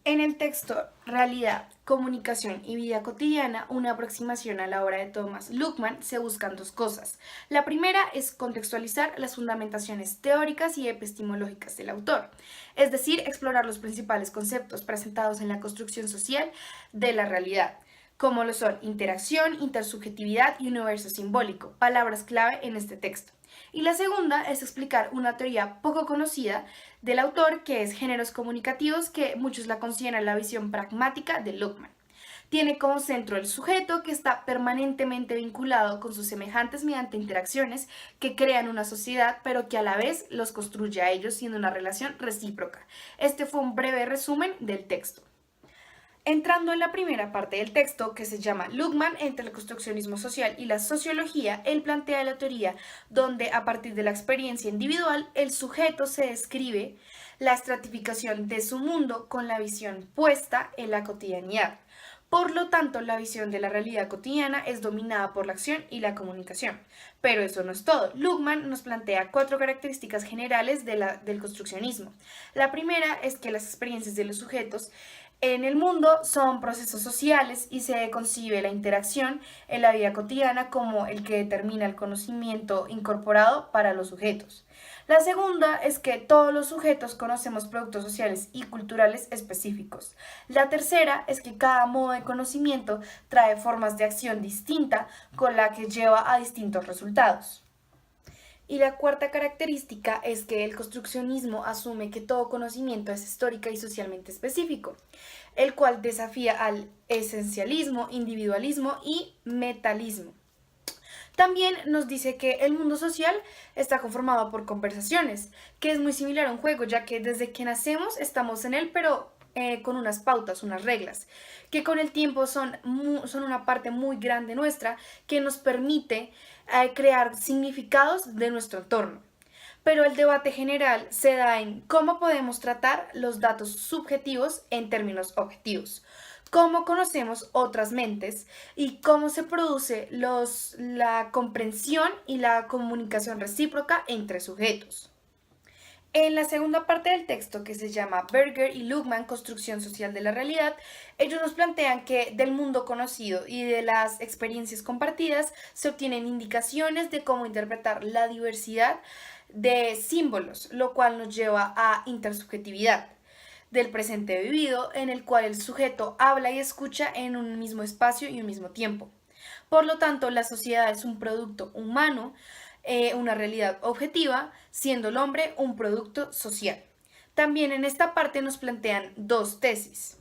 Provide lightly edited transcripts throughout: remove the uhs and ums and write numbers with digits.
En el texto Realidad, Comunicación y Vida Cotidiana, una aproximación a la obra de Thomas Luckmann, se buscan dos cosas. La primera es contextualizar las fundamentaciones teóricas y epistemológicas del autor, es decir, explorar los principales conceptos presentados en la construcción social de la realidad, como lo son interacción, intersubjetividad y universo simbólico, palabras clave en este texto. Y la segunda es explicar una teoría poco conocida del autor, que es géneros comunicativos, que muchos la consideran la visión pragmática de Luckmann. Tiene como centro el sujeto, que está permanentemente vinculado con sus semejantes mediante interacciones que crean una sociedad, pero que a la vez los construye a ellos siendo una relación recíproca. Este fue un breve resumen del texto. Entrando en la primera parte del texto, que se llama Luckmann entre el construccionismo social y la sociología, él plantea la teoría donde, a partir de la experiencia individual, el sujeto se describe la estratificación de su mundo con la visión puesta en la cotidianidad. Por lo tanto, la visión de la realidad cotidiana es dominada por la acción y la comunicación. Pero eso no es todo. Luckmann nos plantea cuatro características generales del construccionismo. La primera es que las experiencias de los sujetos en el mundo son procesos sociales y se concibe la interacción en la vida cotidiana como el que determina el conocimiento incorporado para los sujetos. La segunda es que todos los sujetos conocemos productos sociales y culturales específicos. La tercera es que cada modo de conocimiento trae formas de acción distinta con la que lleva a distintos resultados. Y la cuarta característica es que el construccionismo asume que todo conocimiento es histórica y socialmente específico, el cual desafía al esencialismo, individualismo y metalismo. También nos dice que el mundo social está conformado por conversaciones, que es muy similar a un juego, ya que desde que nacemos estamos en él, pero con unas pautas, unas reglas, que con el tiempo son una parte muy grande nuestra que nos permite crear significados de nuestro entorno. Pero el debate general se da en cómo podemos tratar los datos subjetivos en términos objetivos, cómo conocemos otras mentes y cómo se produce la comprensión y la comunicación recíproca entre sujetos. En la segunda parte del texto, que se llama Berger y Luckmann, Construcción Social de la Realidad, ellos nos plantean que del mundo conocido y de las experiencias compartidas se obtienen indicaciones de cómo interpretar la diversidad de símbolos, lo cual nos lleva a intersubjetividad del presente vivido, en el cual el sujeto habla y escucha en un mismo espacio y un mismo tiempo. Por lo tanto, la sociedad es un producto humano, una realidad objetiva, siendo el hombre un producto social. También en esta parte nos plantean dos tesis.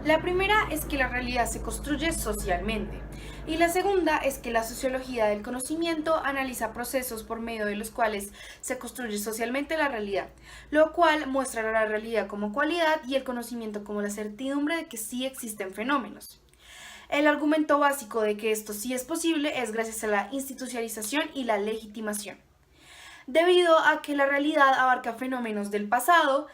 La primera es que la realidad se construye socialmente y la segunda es que la sociología del conocimiento analiza procesos por medio de los cuales se construye socialmente la realidad, lo cual muestra la realidad como cualidad y el conocimiento como la certidumbre de que sí existen fenómenos. El argumento básico de que esto sí es posible es gracias a la institucionalización y la legitimación, debido a que la realidad abarca fenómenos del pasado,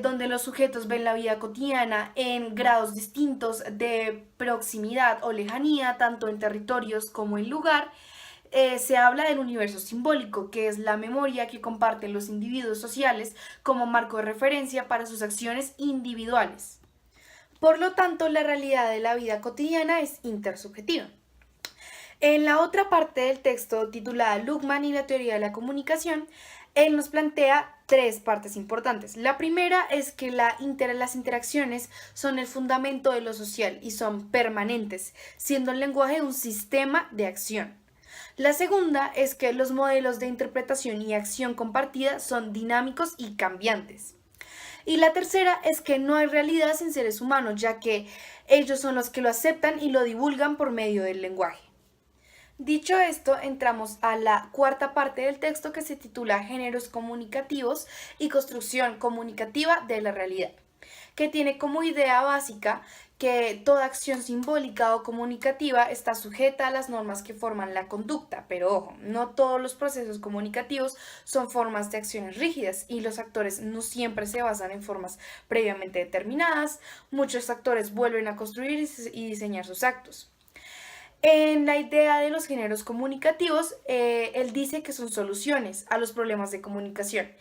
donde los sujetos ven la vida cotidiana en grados distintos de proximidad o lejanía, tanto en territorios como en lugar. Se habla del universo simbólico, que es la memoria que comparten los individuos sociales como marco de referencia para sus acciones individuales. Por lo tanto, la realidad de la vida cotidiana es intersubjetiva. En la otra parte del texto, titulada Luckmann y la teoría de la comunicación, él nos plantea tres partes importantes. La primera es que las interacciones son el fundamento de lo social y son permanentes, siendo el lenguaje un sistema de acción. La segunda es que los modelos de interpretación y acción compartida son dinámicos y cambiantes. Y la tercera es que no hay realidad sin seres humanos, ya que ellos son los que lo aceptan y lo divulgan por medio del lenguaje. Dicho esto, entramos a la cuarta parte del texto, que se titula Géneros comunicativos y construcción comunicativa de la realidad, que tiene como idea básica que toda acción simbólica o comunicativa está sujeta a las normas que forman la conducta, pero ojo, no todos los procesos comunicativos son formas de acciones rígidas y los actores no siempre se basan en formas previamente determinadas. Muchos actores vuelven a construir y diseñar sus actos. En la idea de los géneros comunicativos, él dice que son soluciones a los problemas de comunicación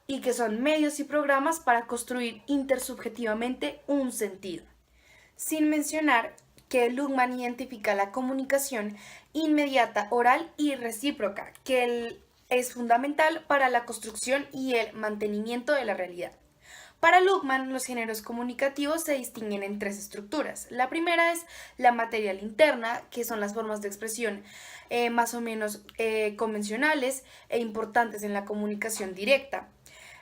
y que son medios y programas para construir intersubjetivamente un sentido. Sin mencionar que Luhmann identifica la comunicación inmediata, oral y recíproca, que es fundamental para la construcción y el mantenimiento de la realidad. Para Luhmann, los géneros comunicativos se distinguen en tres estructuras. La primera es la material interna, que son las formas de expresión más o menos convencionales e importantes en la comunicación directa,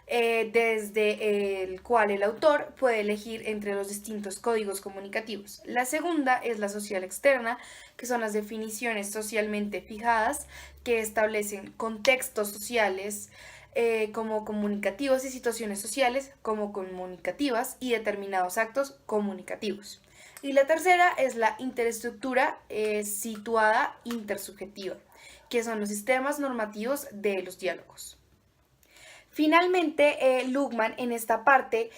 desde el cual el autor puede elegir entre los distintos códigos comunicativos. La segunda es la social externa, que son las definiciones socialmente fijadas que establecen contextos sociales como comunicativos y situaciones sociales como comunicativas y determinados actos comunicativos. Y la tercera es la interestructura situada intersubjetiva, que son los sistemas normativos de los diálogos. Finalmente, Luhmann en esta parte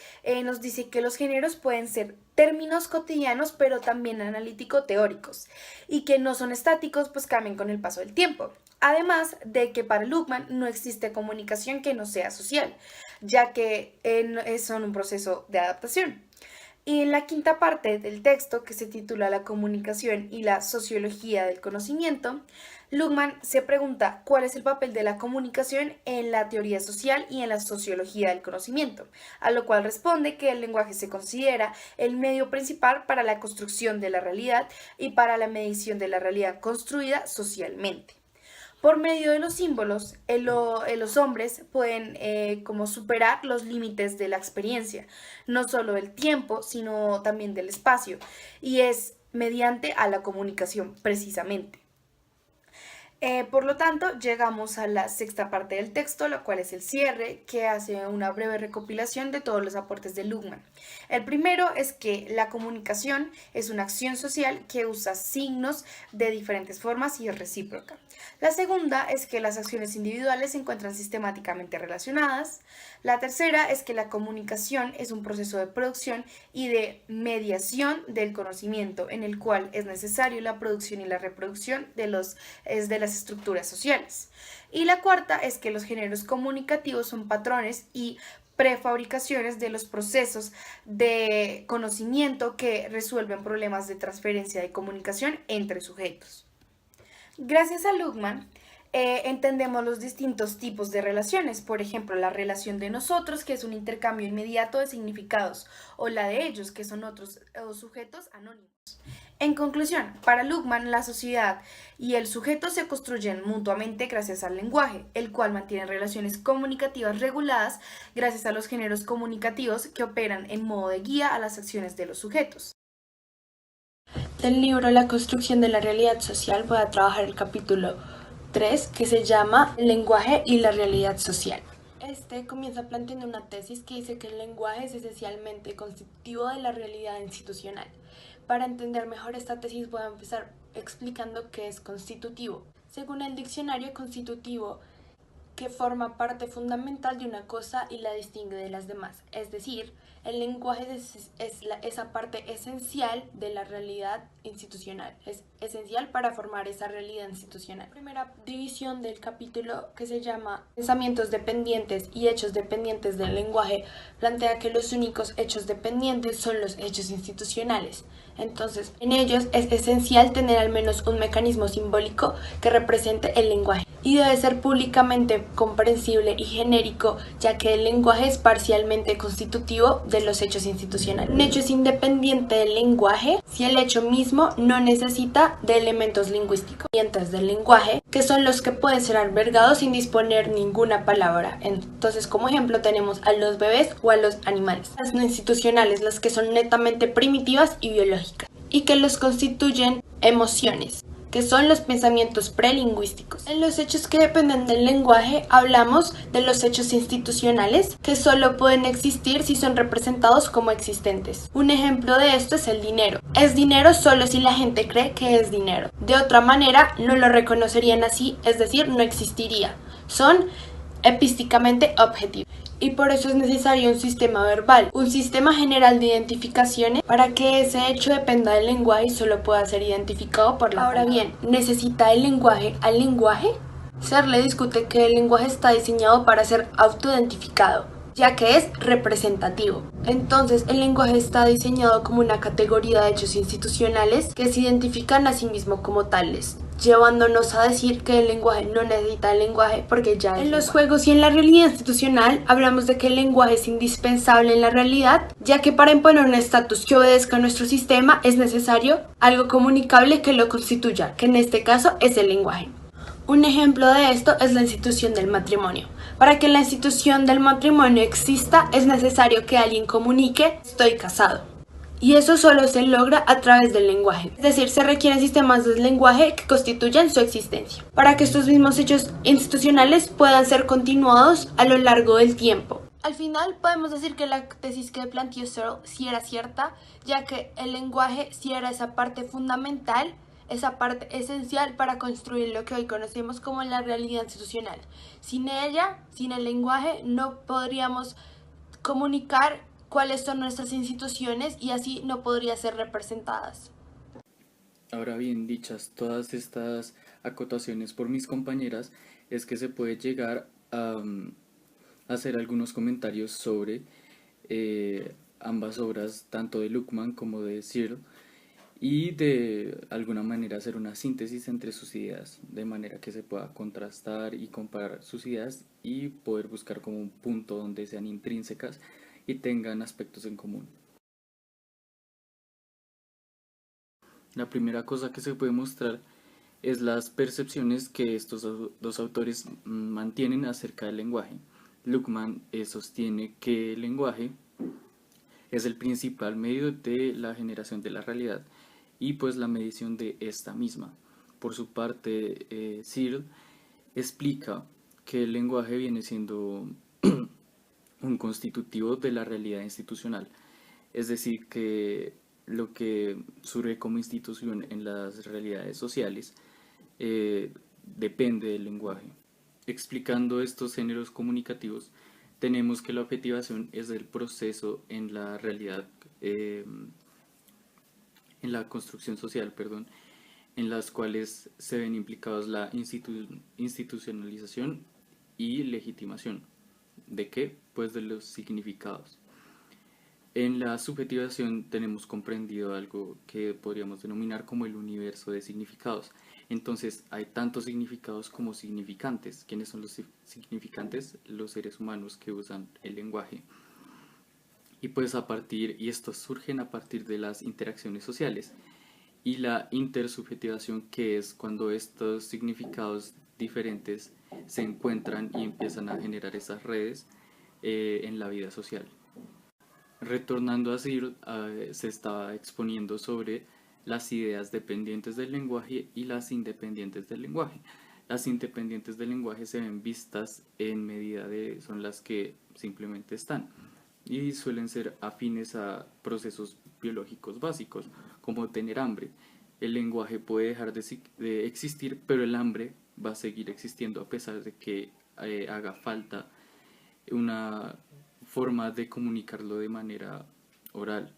nos dice que los géneros pueden ser términos cotidianos, pero también analítico-teóricos, y que no son estáticos, pues cambian con el paso del tiempo. Además de que para Luhmann no existe comunicación que no sea social, ya que son un proceso de adaptación. Y en la quinta parte del texto, que se titula La comunicación y la sociología del conocimiento, Luhmann se pregunta cuál es el papel de la comunicación en la teoría social y en la sociología del conocimiento, a lo cual responde que el lenguaje se considera el medio principal para la construcción de la realidad y para la medición de la realidad construida socialmente. Por medio de los símbolos, los hombres pueden como superar los límites de la experiencia, no solo del tiempo, sino también del espacio, y es mediante a la comunicación precisamente. Por lo tanto, llegamos a la sexta parte del texto, la cual es el cierre, que hace una breve recopilación de todos los aportes de Luhmann. El primero es que la comunicación es una acción social que usa signos de diferentes formas y es recíproca. La segunda es que las acciones individuales se encuentran sistemáticamente relacionadas. La tercera es que la comunicación es un proceso de producción y de mediación del conocimiento, en el cual es necesario la producción y la reproducción de las estructuras sociales. Y la cuarta es que los géneros comunicativos son patrones y prefabricaciones de los procesos de conocimiento que resuelven problemas de transferencia de comunicación entre sujetos. Gracias a Luhmann, entendemos los distintos tipos de relaciones, por ejemplo, la relación de nosotros, que es un intercambio inmediato de significados, o la de ellos, que son otros sujetos anónimos. En conclusión, para Luhmann, la sociedad y el sujeto se construyen mutuamente gracias al lenguaje, el cual mantiene relaciones comunicativas reguladas gracias a los géneros comunicativos que operan en modo de guía a las acciones de los sujetos. Del libro La construcción de la realidad social voy a trabajar el capítulo 3, que se llama El lenguaje y la realidad social. Este comienza planteando una tesis que dice que el lenguaje es esencialmente constitutivo de la realidad institucional. Para entender mejor esta tesis voy a empezar explicando qué es constitutivo. Según el diccionario, constitutivo que forma parte fundamental de una cosa y la distingue de las demás. Es decir, el lenguaje es esa parte esencial de la realidad institucional. Es esencial para formar esa realidad institucional. La primera división del capítulo, que se llama Pensamientos dependientes y hechos dependientes del lenguaje, plantea que los únicos hechos dependientes son los hechos institucionales. Entonces, en ellos es esencial tener al menos un mecanismo simbólico que represente el lenguaje. Y debe ser públicamente comprensible y genérico, ya que el lenguaje es parcialmente constitutivo de los hechos institucionales. Un hecho es independiente del lenguaje si el hecho mismo no necesita de elementos lingüísticos del lenguaje, que son los que pueden ser albergados sin disponer ninguna palabra. Entonces, como ejemplo, tenemos a los bebés o a los animales. Las no institucionales, las que son netamente primitivas y biológicas, y que los constituyen emociones, que son los pensamientos prelingüísticos. En los hechos que dependen del lenguaje hablamos de los hechos institucionales, que solo pueden existir si son representados como existentes. Un ejemplo de esto es el dinero. Es dinero solo si la gente cree que es dinero. De otra manera no lo reconocerían así, es decir, no existiría. Son epísticamente objetivos. Y por eso es necesario un sistema verbal, un sistema general de identificaciones para que ese hecho dependa del lenguaje y solo pueda ser identificado por la palabra. Ahora bien, ¿necesita el lenguaje al lenguaje? Searle discute que el lenguaje está diseñado para ser autoidentificado, ya que es representativo. Entonces, el lenguaje está diseñado como una categoría de hechos institucionales que se identifican a sí mismo como tales, llevándonos a decir que el lenguaje no necesita el lenguaje porque ya es. En los juegos y en la realidad institucional hablamos de que el lenguaje es indispensable en la realidad, ya que para imponer un estatus que obedezca a nuestro sistema es necesario algo comunicable que lo constituya, que en este caso es el lenguaje. Un ejemplo de esto es la institución del matrimonio. Para que la institución del matrimonio exista es necesario que alguien comunique estoy casado. Y eso solo se logra a través del lenguaje. Es decir, se requieren sistemas de lenguaje que constituyan su existencia, para que estos mismos hechos institucionales puedan ser continuados a lo largo del tiempo. Al final podemos decir que la tesis que planteó Searle sí era cierta, ya que el lenguaje sí era esa parte fundamental, esa parte esencial para construir lo que hoy conocemos como la realidad institucional. Sin ella, sin el lenguaje, no podríamos comunicar cuáles son nuestras instituciones y así no podrían ser representadas. Ahora bien, dichas todas estas acotaciones por mis compañeras, es que se puede llegar a hacer algunos comentarios sobre ambas obras, tanto de Luckmann como de Searle, y de alguna manera hacer una síntesis entre sus ideas, de manera que se pueda contrastar y comparar sus ideas y poder buscar como un punto donde sean intrínsecas y tengan aspectos en común. La primera cosa que se puede mostrar es las percepciones que estos dos autores mantienen acerca del lenguaje. Luckmann sostiene que el lenguaje es el principal medio de la generación de la realidad y pues la medición de esta misma. Por su parte, Searle explica que el lenguaje viene siendo un constitutivo de la realidad institucional, es decir, que lo que surge como institución en las realidades sociales depende del lenguaje. Explicando estos géneros comunicativos, tenemos que la objetivación es el proceso en la realidad, en la construcción social, perdón, en las cuales se ven implicados la institucionalización y legitimación. ¿De qué? Pues de los significados. En la subjetivación tenemos comprendido algo que podríamos denominar como el universo de significados. Entonces hay tantos significados como significantes. ¿Quiénes son los significantes? Los seres humanos que usan el lenguaje. Y pues y estos surgen a partir de las interacciones sociales. Y la intersubjetivación, que es cuando estos significados diferentes se encuentran y empiezan a generar esas redes en la vida social. Retornando a Searle, se estaba exponiendo sobre las ideas dependientes del lenguaje y las independientes del lenguaje. Las independientes del lenguaje se ven vistas en medida de, son las que simplemente están y suelen ser afines a procesos biológicos básicos, como tener hambre. El lenguaje puede dejar de existir, pero el hambre va a seguir existiendo a pesar de que haga falta una forma de comunicarlo de manera oral.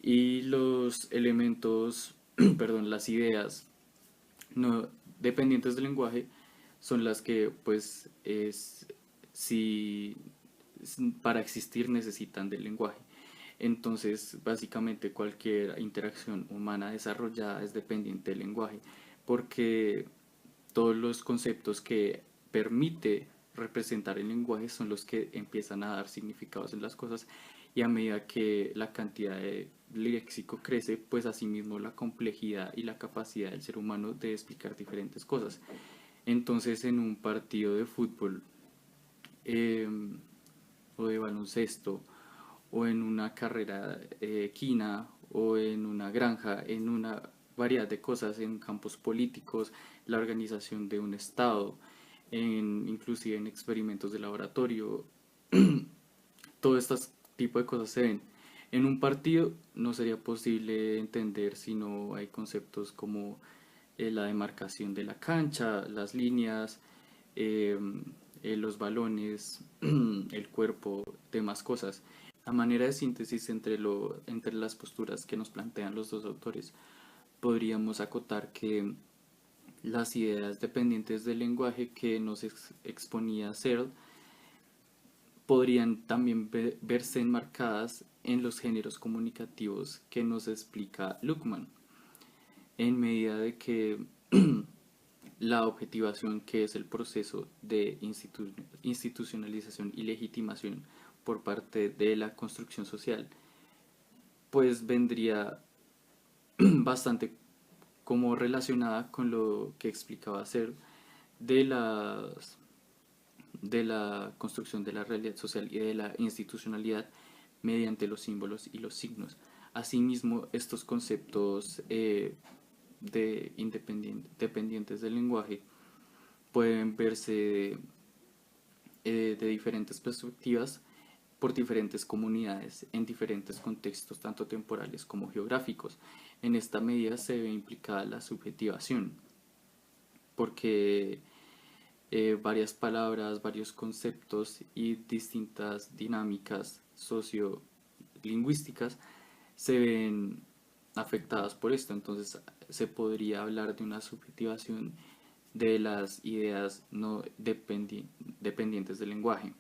Y los elementos, perdón, las ideas no dependientes del lenguaje son las que pues si para existir necesitan del lenguaje. Entonces, básicamente cualquier interacción humana desarrollada es dependiente del lenguaje, porque todos los conceptos que permite representar el lenguaje son los que empiezan a dar significados en las cosas, y a medida que la cantidad de léxico crece, pues asimismo la complejidad y la capacidad del ser humano de explicar diferentes cosas. Entonces, en un partido de fútbol o de baloncesto, o en una carrera equina, o en una granja, en una variedad de cosas, en campos políticos, la organización de un estado, inclusive en experimentos de laboratorio, todo este tipo de cosas se ven. En un partido no sería posible entender si no hay conceptos como la demarcación de la cancha, las líneas, los balones, el cuerpo, demás cosas. A manera de síntesis entre las posturas que nos plantean los dos autores, podríamos acotar que las ideas dependientes del lenguaje que nos exponía Searle podrían también verse enmarcadas en los géneros comunicativos que nos explica Luckmann, en medida de que la objetivación, que es el proceso de institucionalización y legitimación por parte de la construcción social, pues vendría bastante como relacionada con lo que explicaba Ser de de la construcción de la realidad social y de la institucionalidad mediante los símbolos y los signos. Asimismo, estos conceptos dependientes del lenguaje pueden verse de diferentes perspectivas por diferentes comunidades en diferentes contextos, tanto temporales como geográficos. En esta medida se ve implicada la subjetivación, porque varias palabras, varios conceptos y distintas dinámicas sociolingüísticas se ven afectadas por esto. Entonces se podría hablar de una subjetivación de las ideas no dependientes del lenguaje.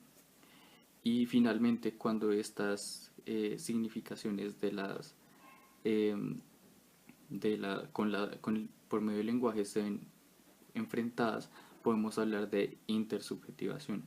Y finalmente, cuando estas significaciones de las por medio del lenguaje se ven enfrentadas, podemos hablar de intersubjetivación.